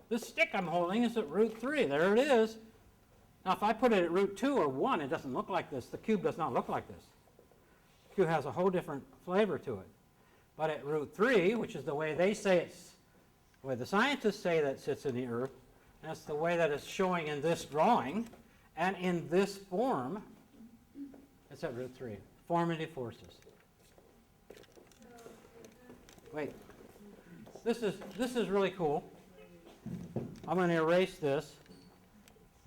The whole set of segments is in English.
This stick I'm holding is at root 3. There it is. Now, if I put it at root 2 or 1, it doesn't look like this. The cube does not look like this. The cube has a whole different flavor to it. But at root 3, which is the way they say it's, the way the scientists say that sits in the earth, that's the way that it's showing in this drawing, and in this form, it's at root 3. Formative forces. Wait. This is really cool. I'm going to erase this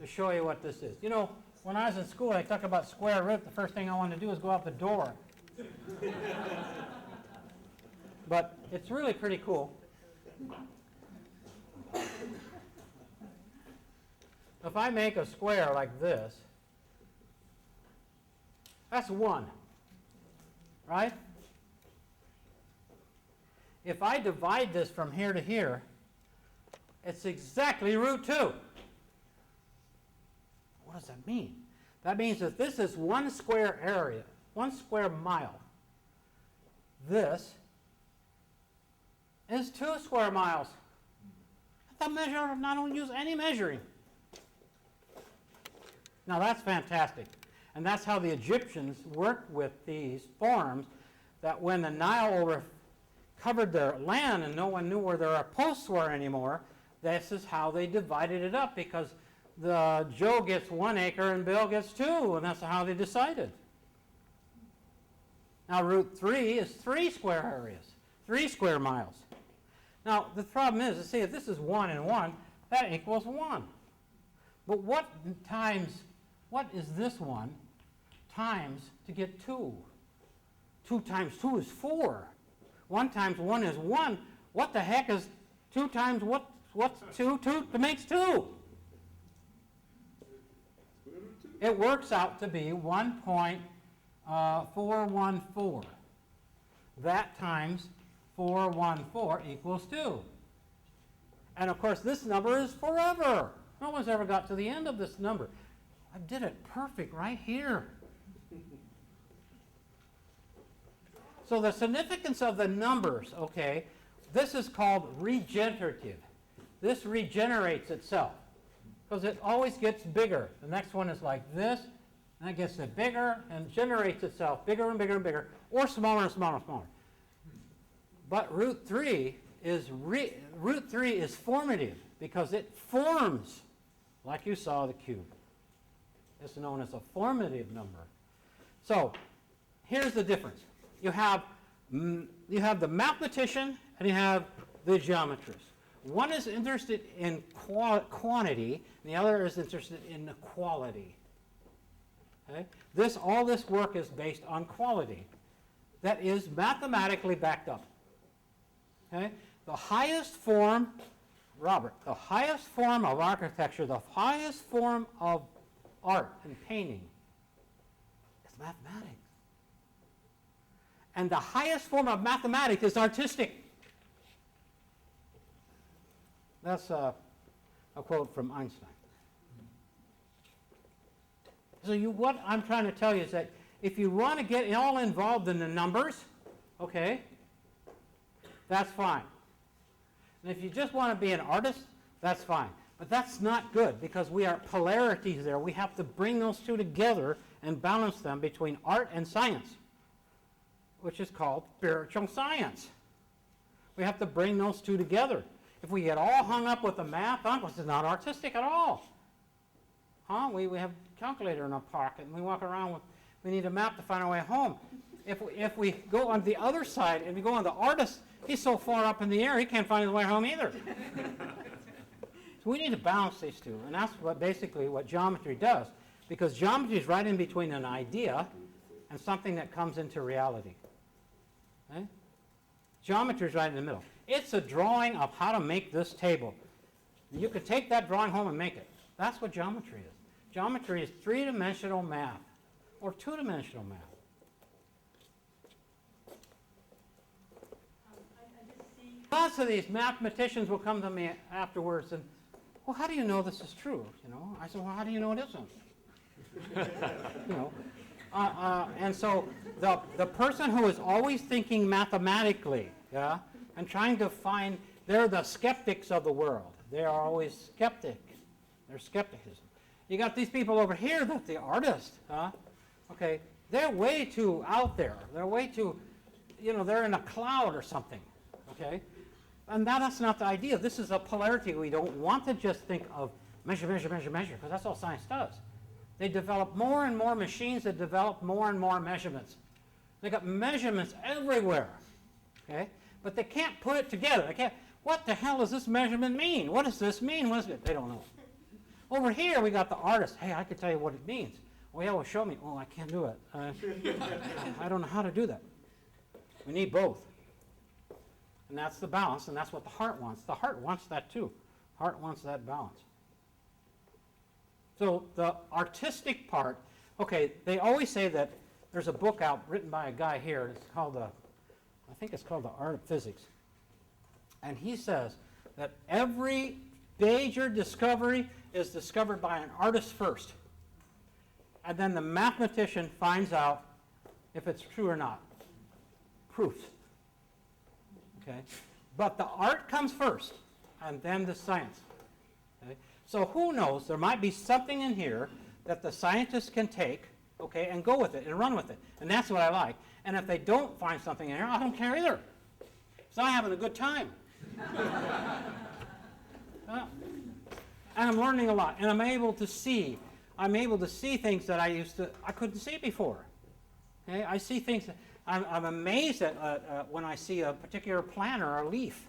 to show you what this is. You know, when I was in school, I talk about square root. The first thing I wanted to do is go out the door. But it's really pretty cool. If I make a square like this, that's 1, right? If I divide this from here to here, it's exactly root 2. What does that mean? That means that this is 1 square area, 1 square mile. This is 2 square miles. The measure, I don't use any measuring. Now that's fantastic. And that's how the Egyptians worked with these forms, that when the Nile covered their land and no one knew where their posts were anymore, this is how they divided it up, because Joe gets 1 acre and Bill gets 2, and that's how they decided. Now root 3 is 3 square areas, 3 square miles. Now the problem is, see, if this is 1 and 1, that equals 1. But what is this 1 times to get 2? 2 times 2 is 4. 1 times 1 is 1. What the heck is 2 times what's 2? 2 makes 2. It works out to be 1.414. That times 414 equals 2. And of course this number is forever. No one's ever got to the end of this number. I did it perfect right here. So the significance of the numbers, okay, this is called regenerative. This regenerates itself because it always gets bigger. The next one is like this, and it gets bigger and generates itself bigger and bigger and bigger, or smaller and smaller and smaller. But root 3 is formative because it forms, like you saw the cube. It's known as a formative number. So here's the difference. You have the mathematician and you have the geometrist. One is interested in quantity, and the other is interested in the quality. Okay? All this work is based on quality. That is mathematically backed up. Okay? The highest form, Robert, the highest form of architecture, the highest form of art and painting is mathematics. And the highest form of mathematics is artistic. That's a quote from Einstein. So what I'm trying to tell you is that if you want to get all involved in the numbers, okay, that's fine. And if you just want to be an artist, that's fine. But that's not good because we are polarities there. We have to bring those two together and balance them between art and science, which is called spiritual science. We have to bring those two together. If we get all hung up with the math, this is not artistic at all. We have a calculator in our pocket and we walk around with, we need a map to find our way home. If we go on the other side and we go on the artist, he's so far up in the air he can't find his way home either. So we need to balance these two, and that's basically what geometry does, because geometry is right in between an idea and something that comes into reality. Okay? Geometry is right in the middle. It's a drawing of how to make this table. You could take that drawing home and make it. That's what geometry is. Geometry is three-dimensional math, or two-dimensional math. Lots of these mathematicians will come to me afterwards and, well, how do you know this is true? I said, well, how do you know it isn't? And so the person who is always thinking mathematically, yeah, and trying to find, they're the skeptics of the world. They are always skeptic. They're skepticism. You got these people over here that the artist, huh? Okay, they're way too out there. They're way too, they're in a cloud or something, okay? And that's not the idea. This is a polarity. We don't want to just think of measure, measure, measure, measure, because that's all science does. They develop more and more machines that develop more and more measurements. They got measurements everywhere, okay? But they can't put it together. They can't. What the hell does this measurement mean? What does this mean? What is it? They don't know. Over here, we got the artist. Hey, I can tell you what it means. Oh, yeah, well, show me. Oh, I can't do it. I don't know how to do that. We need both. And that's the balance, and that's what the heart wants. The heart wants that too. Heart wants that balance. So the artistic part, okay, they always say that there's a book out written by a guy here. It's called, I think it's called The Art of Physics. And he says that every major discovery is discovered by an artist first. And then the mathematician finds out if it's true or not. Proofs. Okay? But the art comes first, and then the science. Okay? So who knows, there might be something in here that the scientists can take, okay, and go with it and run with it. And that's what I like. And if they don't find something in here, I don't care either. So I'm having a good time. And I'm learning a lot, and I'm able to see things that I couldn't see before. Okay? I see things, I'm amazed at when I see a particular plant or a leaf.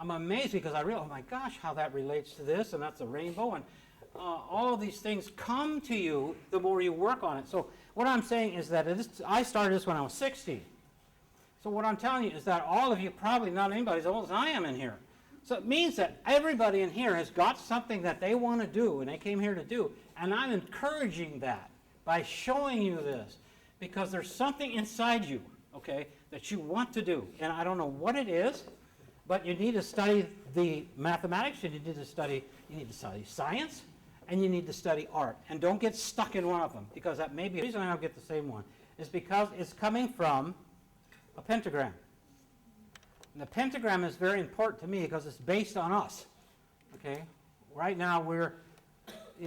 I'm amazed because I realize, oh my gosh, how that relates to this, and that's a rainbow, and all of these things come to you the more you work on it. So what I'm saying is that I started this when I was 60. So what I'm telling you is that all of you, probably not anybody as old as I am in here. So it means that everybody in here has got something that they want to do and they came here to do. And I'm encouraging that by showing you this because there's something inside you, okay, that you want to do. And I don't know what it is, but you need to study the mathematics, you need to study science, and you need to study art. And don't get stuck in one of them because that may be the reason I don't get the same one is because it's coming from a pentagram. And the pentagram is very important to me because it's based on us, okay? Right now we're,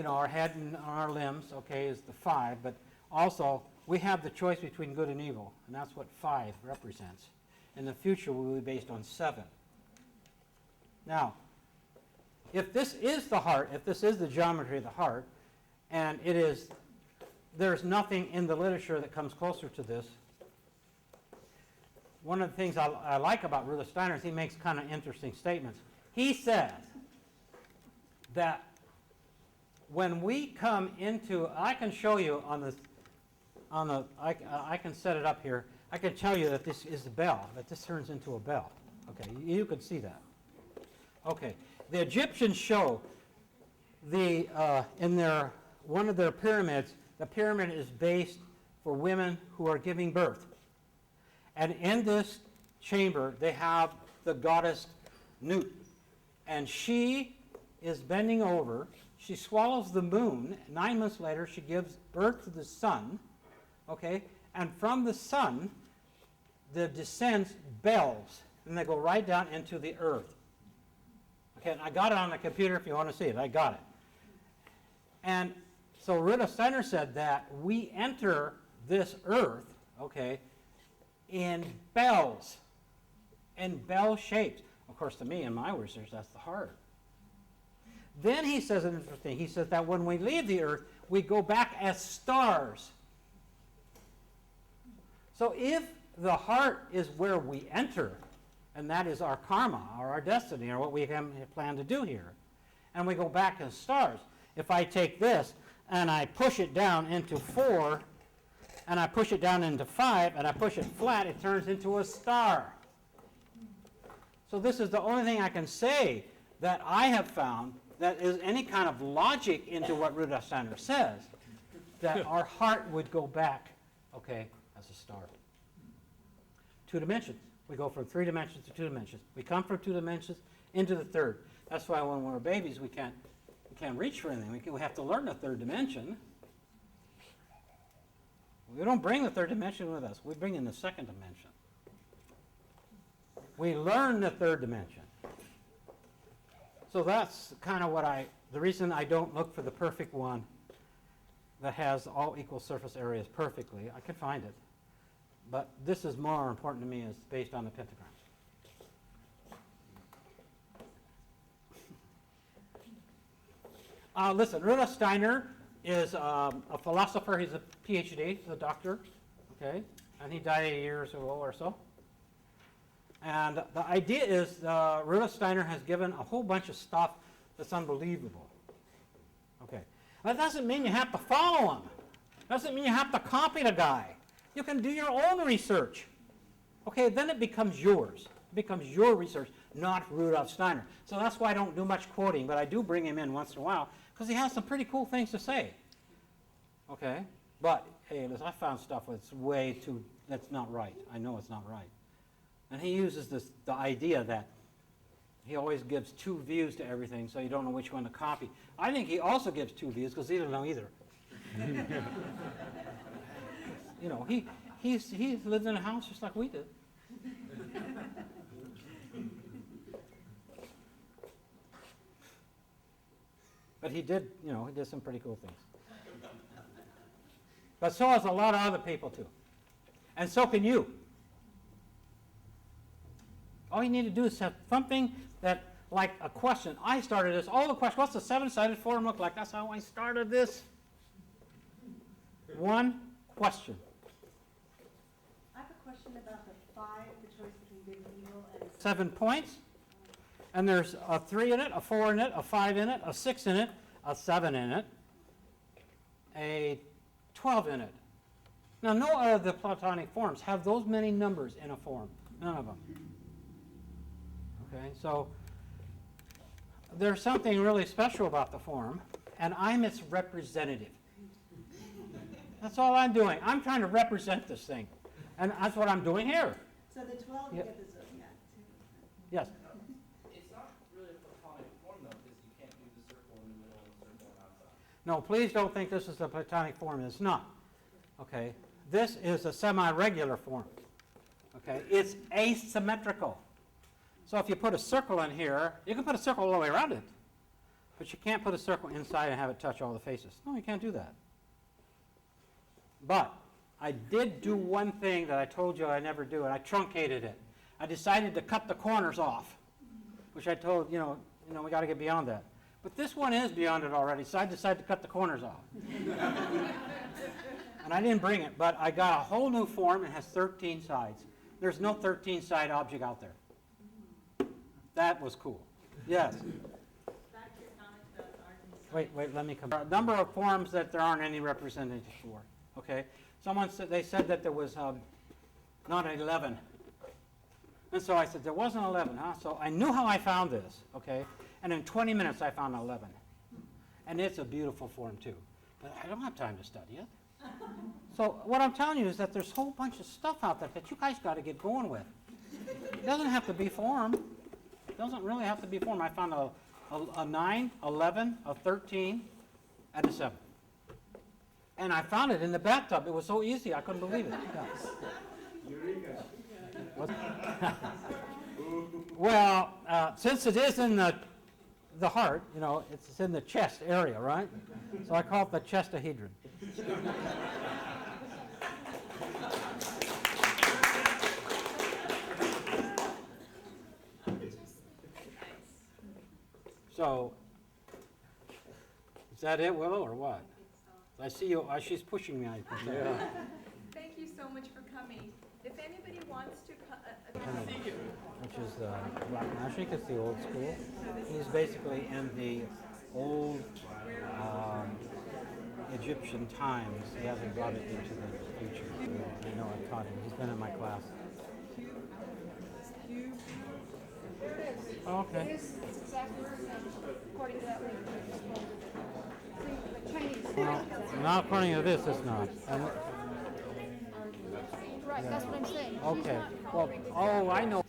our head and our limbs, okay, is the 5, but also we have the choice between good and evil, and that's what 5 represents. In the future, we will be based on 7. Now, if this is the heart, if this is the geometry of the heart, and there's nothing in the literature that comes closer to this. One of the things I like about Rudolf Steiner is he makes kind of interesting statements. He says that when we come into, I can show you I can set it up here. I can tell you that this is the bell, that this turns into a bell. Okay, you can see that. Okay, the Egyptians show in one of their pyramids, the pyramid is based for women who are giving birth. And in this chamber, they have the goddess Nut. And she is bending over. She swallows the moon. 9 months later, she gives birth to the sun. Okay? And from the sun, there descends bells. And they go right down into the earth. Okay, and I got it on the computer if you want to see it. I got it. And so Rudolf Steiner said that we enter this earth, okay, in bells, in bell shapes. Of course, to me, in my research, that's the heart. Then he says an interesting, he says that when we leave the earth, we go back as stars. So if the heart is where we enter, and that is our karma, or our destiny, or what we plan to do here, and we go back as stars, if I take this and I push it down into 4, and I push it down into 5, and I push it flat, it turns into a star. So this is the only thing I can say that I have found that is any kind of logic into what Rudolf Steiner says, that our heart would go back, okay, as a star. 2 dimensions. We go from 3 dimensions to 2 dimensions. We come from 2 dimensions into the 3rd. That's why when we're babies, we can't reach for anything. We have to learn the 3rd dimension. We don't bring the 3rd dimension with us. We bring in the 2nd dimension. We learn the 3rd dimension. So that's kind of the reason I don't look for the perfect one that has all equal surface areas perfectly. I could find it. But this is more important to me, is based on the pentagrams. Listen, Rudolf Steiner is a philosopher. He's a PhD, he's a doctor, okay? And he died 80 years ago or so. And the idea is Rudolf Steiner has given a whole bunch of stuff that's unbelievable. Okay. That doesn't mean you have to follow him. Doesn't mean you have to copy the guy. You can do your own research. Okay, then it becomes yours. It becomes your research, not Rudolf Steiner. So that's why I don't do much quoting, but I do bring him in once in a while, because he has some pretty cool things to say. Okay? But, hey, listen, I found stuff that's not right. I know it's not right. And he uses the idea that he always gives two views to everything, so you don't know which one to copy. I think he also gives two views, because he doesn't know either. You know, he's lived in a house just like we did. But he did some pretty cool things. But so has a lot of other people too. And so can you. All you need to do is have something that, like a question. I started this, all the questions, what's the seven-sided form look like? That's how I started this. One question. I have a question about the 5, the choice between good and evil, and 7 points. And there's a 3 in it, a 4 in it, a 5 in it, a 6 in it, a 7 in it, a 12 in it. Now, no other of the Platonic forms have those many numbers in a form. None of them. Okay, so there's something really special about the form, and I'm its representative. That's all I'm doing. I'm trying to represent this thing, and that's what I'm doing here. so the 12 you get the zodiac too. Yes? It's not really a Platonic form, though, because you can't do the circle in the middle and the circle outside. No, please don't think this is the Platonic form. It's not. Okay? This is a semi-regular form. Okay? It's asymmetrical. So if you put a circle in here, you can put a circle all the way around it. But you can't put a circle inside and have it touch all the faces. No, you can't do that. But I did do one thing that I told you I never do, and I truncated it. I decided to cut the corners off, which I told, we got to get beyond that. But this one is beyond it already, so I decided to cut the corners off. And I didn't bring it, but I got a whole new form. It has 13 sides. There's no 13-side object out there. That was cool. Yes? Back to your comment about art and Wait, let me come back. A number of forms that there aren't any representatives for. Okay? They said that there was not an 11. And so I said, there wasn't an 11, huh? So I knew how I found this, okay? And in 20 minutes, I found an 11. And it's a beautiful form, too. But I don't have time to study it. So what I'm telling you is that there's a whole bunch of stuff out there that you guys got to get going with. It doesn't have to be form. It doesn't really have to be form. I found a 9, 11, a 13, and a 7. And I found it in the bathtub. It was so easy, I couldn't believe it. Yeah. Well, since it is in the heart, it's in the chest area, right? So I call it the chestahedron. So, is that it, Willow, or what? I see you. She's pushing me. Yeah. Thank you so much for coming. If anybody wants to Which is Black Magic. It's the old school. He's basically in the old Egyptian times. He hasn't brought it into the future. I know I taught him. He's been in my class. Okay. It's exactly according to that link. The Chinese. Well, not according to this, it's not. Right, that's what I'm saying. Okay. Well, I know.